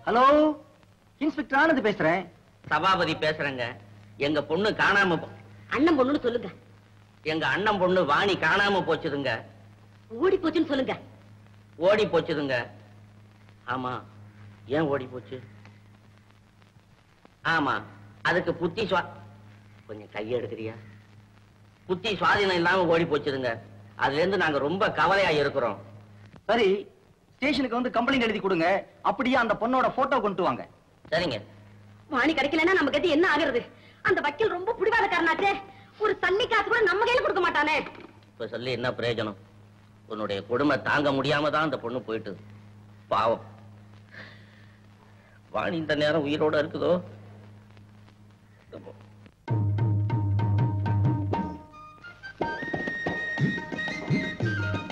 Hello, inspector Anand பேசுறேன். சபாபதி பேசுறேங்க. எங்க பொண்ணு காணாம அண்ணன் பொண்ணுன்னு சொல்லுங்க. எங்க அண்ணன் பொண்ணு வாணி காணாம போச்சுதுங்க. ஓடி போச்சுன்னு சொல்லுங்க. ஓடி போச்சுதுங்க. ஆமா, ஏன் ஓடி போச்சு? ஆமா, அதுக்கு புத்தி கொஞ்சம் கைய எடுக்கிறியா? புத்தி சுவாதீனம் இல்லாம ஓடி போச்சுதுங்க. அதுல இருந்து நாங்க ரொம்ப கவலையா இருக்கிறோம். சரி, ஸ்டேஷனுக்கு வந்து கம்ப்ளைண்ட் எழுதி கொடுங்க. அப்படியே அந்த பொண்ணோட போட்டோ கொண்டு வாங்க. சரிங்க. வாணி கிடைக்கலன்னா நம்ம கட்டி என்ன ஆகுறது? அந்த வக்கீல் ரொம்ப புடிவாதக்காரனாச்சே. ஒரு தண்ணி காசு கூட நம்ம கையில கொடுக்க மாட்டானே. இப்ப சொல்லி என்ன பிரயோஜனம்? உன்னுடைய கொடுமை தாங்க முடியாம தான் அந்த பொண்ணு போயிட்டு. பாவம், வாணி இந்த நேரம் உயிரோட இருக்குதோ?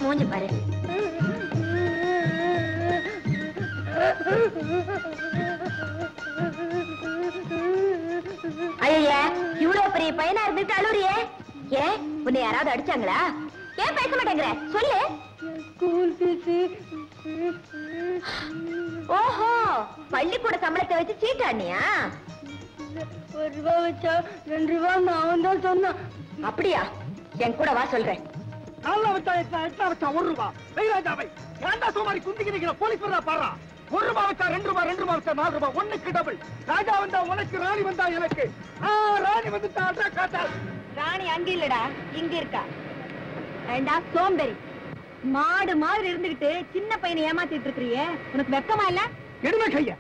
மூஞ்சி பாரு. ஐயா, இவ்வளவு பெரிய பையனா இருந்துட்டு அழுறியே? ஏன், உன்னை யாராவது அடிச்சாங்களா? ஏன் பேச மாட்டேங்கிற? சொல்லு. ஓஹோ, பள்ளிக்கூட சம்பளத்தை வச்சு சீட்டானியா? ₹1 வச்சா ₹2 நான் தான் சொன்னேன். அப்படியா? என் கூட வா சொல்றேன். ₹1 சோமாரி குந்திக்கிறீங்க. போலீஸ் பாடுறா. ₹1 வச்சா ₹2, ₹2 வச்சா ₹4, ஒண்ணுக்கு டபுள். ராஜா வந்தா உனக்கு, ராணி வந்தா எனக்கு. ராணி வந்துட்டா காட்டா. ராணி அங்க இல்லடா, இங்க இருக்கா. ஏண்டா சோம்பேறி, மாடு மாதிரி இருந்துகிட்டு சின்ன பையனை ஏமாத்திட்டு இருக்கறியே, உனக்கு வெக்கமா இல்ல? எடுமை கையா,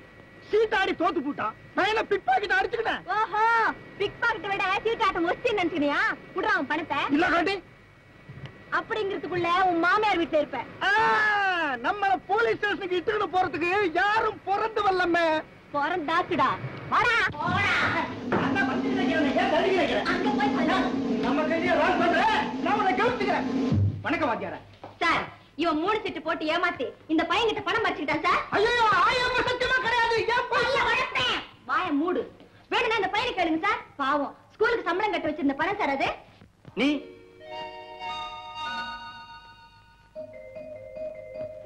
சீட்டாடி தோத்து போட்டா. நான் என்ன பிக் பாக்கெட் அடிச்சுக்கிட்டேன்? ஓஹோ, பிக் பாக்கெட் விட சீட்டாட்டம் ஒஸ்தி நினைச்சுக்கிறியா? குடுறா உன் பணத்தை. இல்ல காட்டி. அப்படிங்கிறதுக்குள்ள உன் மாமியார் வீட்டுல இருப்ப. நம்மள போலீஸ் ஸ்டேஷனுக்கு இட்டுக்கிட்டு போறதுக்கு யாரும் பிறந்து வரலமே. பிறந்தாச்சுடா. வாடா போடா. வணக்கம் வாத்தியார. சார், இவன் 3 சீட்டு போட்டு ஏமாத்தி இந்த பையன் கிட்ட பணம் மறைச்சுக்கிட்டான் சார். ஐயோ, 1000 சத்தியமா கிடையாது. வாய மூடு. வேணும்னா இந்த பையனை கேளுங்க சார். பாவம், ஸ்கூலுக்கு சம்பளம் கட்ட வச்சிருந்த பணம் சார் அது. நீ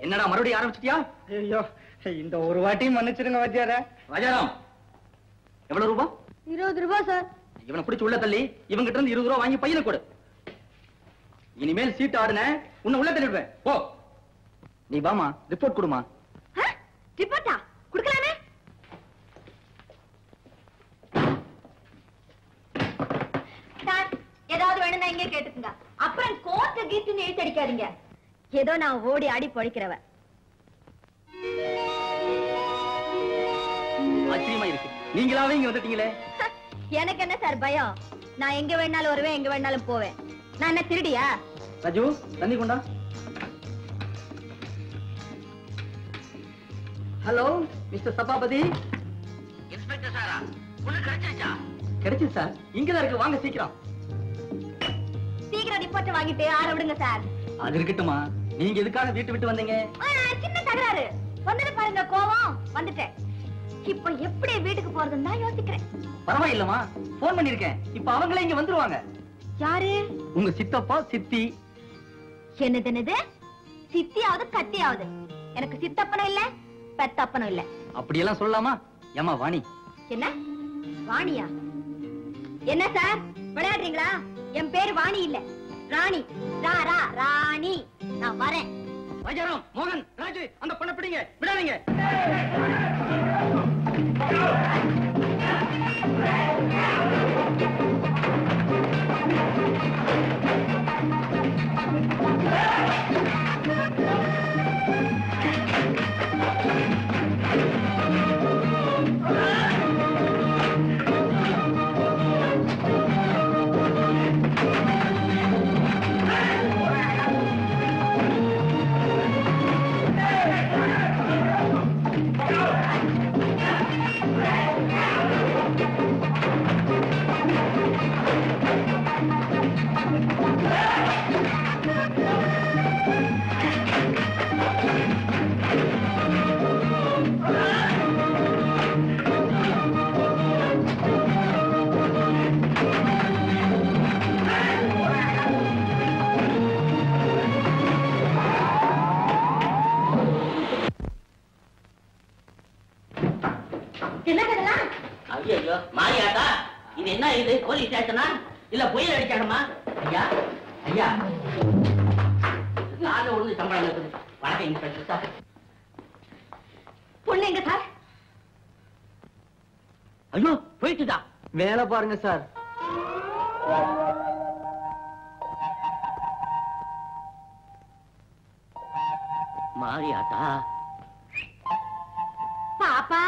என்னடா மறுபடியும் ஆரம்பிச்சிட்டியா? ஐயோ, இந்த ஒரு வாட்டியும் மன்னிச்சிருங்க வாத்தியார. ராஜாராம், எவ்வளவு ரூபா? ₹20 சார். இவனை பிடிச்சு உள்ள தள்ளி இவங்கிட்ட இருந்து ₹20 வாங்கி பையனை கொடு. இனிமேல் சீட் ஆடுன உன்னை உள்ள தள்ளிடுவேன். போ. நீ வாமா, ரிப்போர்ட் கொடுமா. ரிப்போர்ட்டா குடுக்கலாமே? சார், ஏதாவது வேணும்னா இங்கே கேட்டுக்குங்க. அப்புறம் கோர்ட்டு கீட்டுன்னு எழுதி அடிக்காதீங்க. ஏதோ நான் ஓடி ஆடி பொழைக்கிறவ. ஆச்சரியமா இருக்கு, நீங்களாவே இங்க வந்துட்டீங்களே. எனக்கு என்ன சார் பயம்? நான் எங்க வேணாலும் வருவேன், எங்க வேணாலும் போவேன். நான் என்ன திருடியா? ராஜு, தண்ணி கொண்டா. Hello mister Sabapathi. இன்ஸ்பெக்டர் சாரா, பொண்ணு கிடைச்சிருச்சா? கிடைச்சு சார், இங்கதான் இருக்கு, வாங்க சீக்கிரம். சீக்கிரம் ரிப்போர்ட் வாங்கிட்டு ஆள விடுங்க சார். அது இருக்கட்டுமா, நீங்க எதுக்காக வீட்டு விட்டு வந்தீங்க? சின்ன தகராறு வந்தது பாருங்க, கோவம் வந்துட்டேன். இப்ப எப்படி வீட்டுக்கு போறதுன்னு தான் யோசிக்கிறேன். பரவாயில்லமா, போன் பண்ணிருக்கேன். இப்ப அவங்களே இங்க வந்துருவாங்க. யாரு? உங்க சித்தப்பா சித்தி. என்னது? சித்தியாவது கத்தியாவது? எனக்கு சித்தப்பனும் இல்ல, பெத்தப்பனும் இல்ல. அப்படியெல்லாம் சொல்லலாமா? ஏமா வாணி. என்ன வாணியா? என்ன சார் விளையாடுறீங்களா? என் பேரு வாணி இல்ல, ராணி. ராணி. நான் வரேன். ராஜாராம், மோகன், ராஜு, அந்த பொண்ணை பிடிங்க, விடாதீங்க. போலீஸ் ஸ்டேஷனா இல்ல புயல் அடிச்சாடுமா? ஐயா ஐயா நாலு ஒண்ணு சம்பளம் இருக்குது. வணக்கம் இன்ஸ்பெக்டர் சார். பொண்ணு எங்க சார்? ஐயோ போயிட்டுதா. வேலை பாருங்க சார். மாரியாத்தா. பாப்பா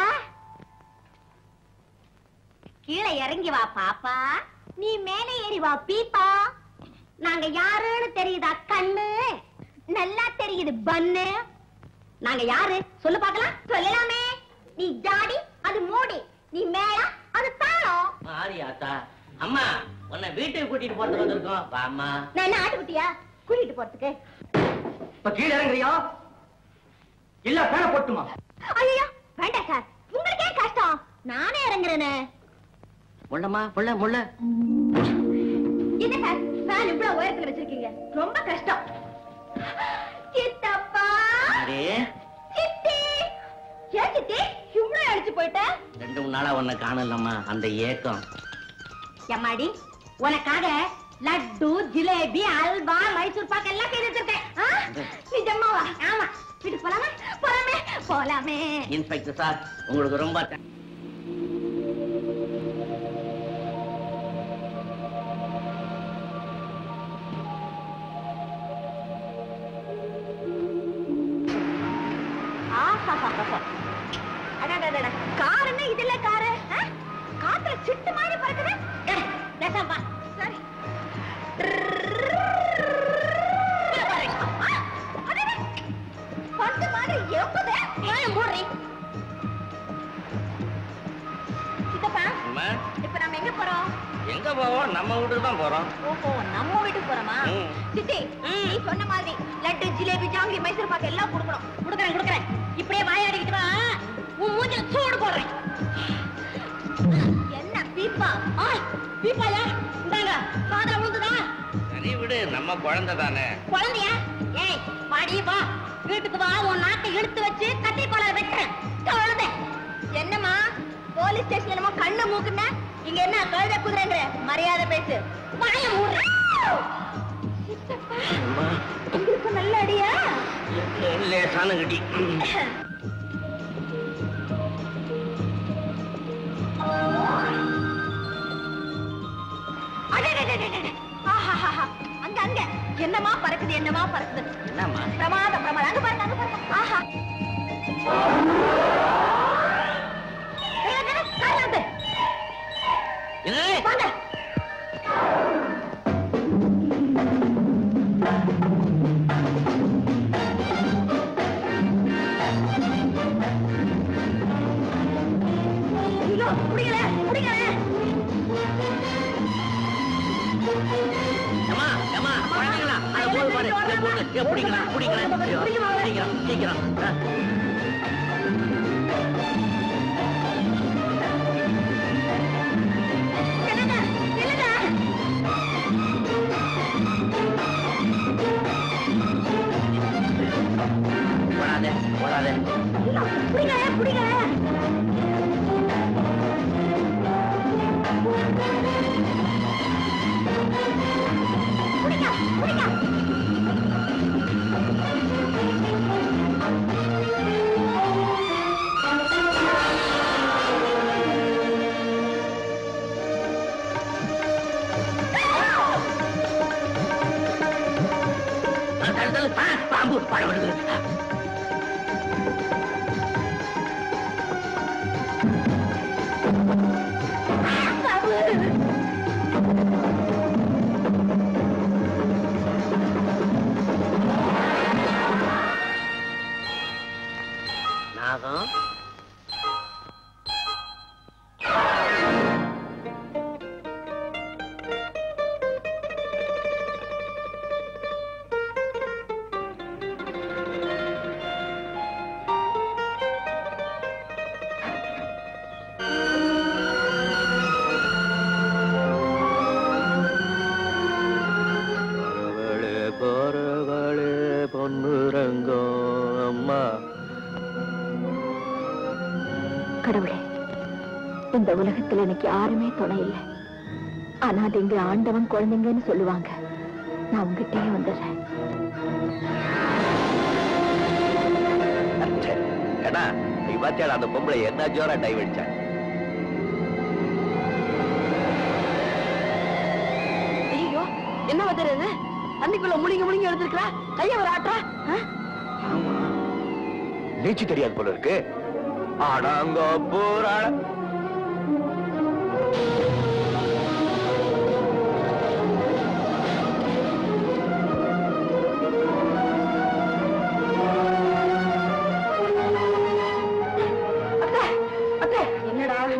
கீழே இறங்கி வா பாப்பா. நீ மேலே ஏறி வா பீப்பா. நாங்க யாருன்னு தெரியுதா கண்ணு? நல்லா தெரியுது பன்னு. நாங்க யாரு சொல்லு பாக்கலாம். சொல்லலாமே. நீ ஜாடி அது மூடி, நீ மேளம் அது தாளம். மாரியாத்தா அம்மா உன்னை வீட்டுக்கு கூட்டிட்டு போறது வந்திருக்கோம். வாம்மா. நான் என்ன ஆட்டுக்குட்டியா கூட்டிட்டு போறதுக்கு? இப்ப கீழே இறங்குறியா இல்ல பேன போட்டுமா? ஐயோ வேண்டாம் சார், உங்களுக்கே கஷ்டம், நானே இறங்குறேனே. முள்ளம்மா முள்ள முள்ள. என்ன சார் ஃபேன் இவ்வளவு உயரத்துல வச்சிருக்கீங்க? ரொம்ப கஷ்டம். சித்தப்பா சித்தி. ஏன் சித்தி இவ்வளவு அடிச்சு போயிட்ட? 2-3 நாளா உன்னை காணலம்மா, அந்த ஏக்கம். எம்மாடி உனக்காக லட்டு ஜிலேபி அல்வா மைசூர் பாக்கு எல்லாம் செய்து வச்சிருக்கேன். நிஜமாவா? ஆமா. வீட்டுக்கு போலாமே போலாமே போலாமே. இன்ஸ்பெக்டர் சார் உங்களுக்கு ரொம்ப காருன்னு இதுல காரு காத்துல சிட்டு மாதிரி பறக்குது. சரி பந்து மாதிரி எப்பது மூடுறீ. சித்தப்பா இப்ப நம்ம எங்க போறோம்? எங்க போவோம்? நம்ம வீட்டுக்கு தான் போறோம். ஓஹோ நம்ம வீட்டுக்கு போறோமா? சித்தி நீ சொன்ன மாதிரி லட்டு ஜிலேபி ஜாங்கிரி மைசூர் பாக்கு எல்லாம் கொடுக்கணும். கொடுக்கறேன். இப்படியே வாயாடிக்கிட்டு வா, உன் மூஞ்சில சூடு போடுறேன். என்ன பீப்பா? பீப்பாயா? இந்தாங்க காதல விழுந்துதா? சரி விடு, நம்ம குழந்தை தானே. குழந்தையா? ஏய் வாடி வா, வீட்டுக்கு வா, உன் நாட்டை இழுத்து வச்சு கத்தி பால வெட்டுறேன். குழந்தை என்னம்மா போலீஸ் ஸ்டேஷன் என்னமோ கண்ணு மூக்குன்னா இங்க என்ன கழுத குதிரைங்கிற? மரியாதை பேசு. வாய மூடு. உங்களுக்கு நல்ல அடியா? லேசான கடி. அங்க அங்க என்னமா பறக்குது என்னமா பறக்குது? என்னம்மா? பிரமாதம் பிரமாதம். அங்க பாருங்க அங்க பாருங்க. ஆஹா வாங்க. பாம்பு பழம். நாகம் கடவுளே, இந்த உலகத்தில் எனக்கு யாருமே துணை இல்லை. அனாதைங்க ஆண்டவன் குழந்தைங்கன்னு சொல்லுவாங்க. நான் உங்ககிட்டயே வந்துடுறேன். ஏன்னா நீ பாத்தியாடா அந்த பொம்பளை என்ன ஜோரா டைவ் அடிச்சாங்க. ஐயோ, என்ன வந்துடுறது? தண்ணிக்குள்ள முழுங்கி எழுந்திருக்கிறா, கைய ஒரு ஆட்டா. நீச்சு தெரியாது போல இருக்கு. ஆடாங்க போராட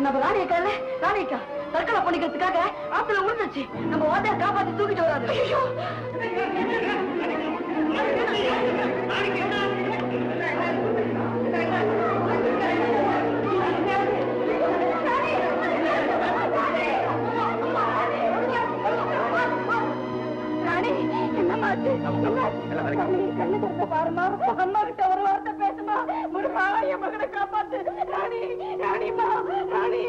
நம்ம ராணியக்கால ராணிக்கா தற்கொலை பண்ணிக்கிறதுக்காக ஆத்துல விழுந்துச்சு. நம்ம வாத்தியா காப்பாத்தி தூக்கிட்டு வராது. ஐயோ, பாருமா, அம்மா கிட்ட ஒரு வார்த்தை பேசுமா. முருகா, என் மகனை காப்பாத்து. ராணி, ராணிமா, ராணி,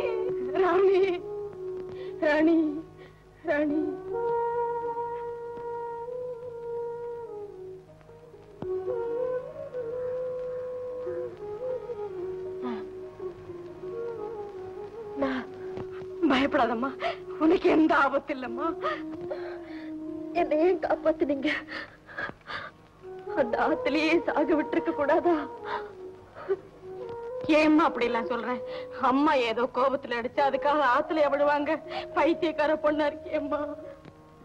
ராணி, ராணி, ராணி. பயப்படாதம்மா, உனக்கு எந்த ஆபத்து இல்லம்மா. என்னையும் காப்பாத்துனீங்க. அந்த ஆத்திலேயே சாக விட்டுருக்க கூடாதா? ஏம்மா அப்படி எல்லாம் சொல்றேன்? அம்மா ஏதோ கோபத்துல அடிச்சா அதுக்காக ஆத்துல விடுவாங்க? பைத்தியக்கார பொண்ணா இருக்கேம்மா.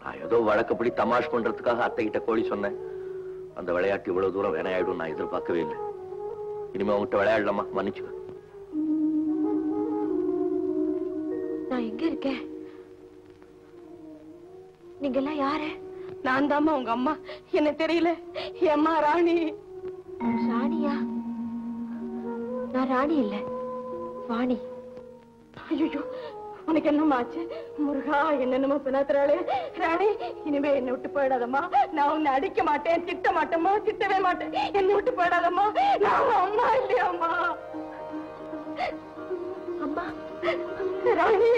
நான் ஏதோ வழக்கப்படி தமாஷ் பண்றதுக்காக அத்தை கிட்ட கோழி சொன்னேன். அந்த விளையாட்டு இவ்வளவு தூரம் வினையாயிடும் நான் எதிர்பார்க்கவே இல்லை. இனிமே உங்ககிட்ட விளையாடலாமா? மன்னிச்சுக்க. நான் எங்க இருக்கேன்? நீங்க எல்லாம் யாரு? நான் தாம்மா உங்க அம்மா. என்ன தெரியல? ஏம்மா ராணி. ராணியா? நான் ராணி இல்ல, வாணி. ஐயோ, உனக்கு என்னம்மா ஆச்சு? முருகா, என்னென்னமா பின்னாத்துறாளே. ராணி, இனிமே என்னை விட்டு போயிடாதம்மா. நான் உன்னை அடிக்க மாட்டேன், திட்ட மாட்டேம்மா, திட்டவே மாட்டேன். என்னை விட்டு போயிடாதம்மா. நான் அம்மா இல்லையாம்மா. அம்மா, ராணி.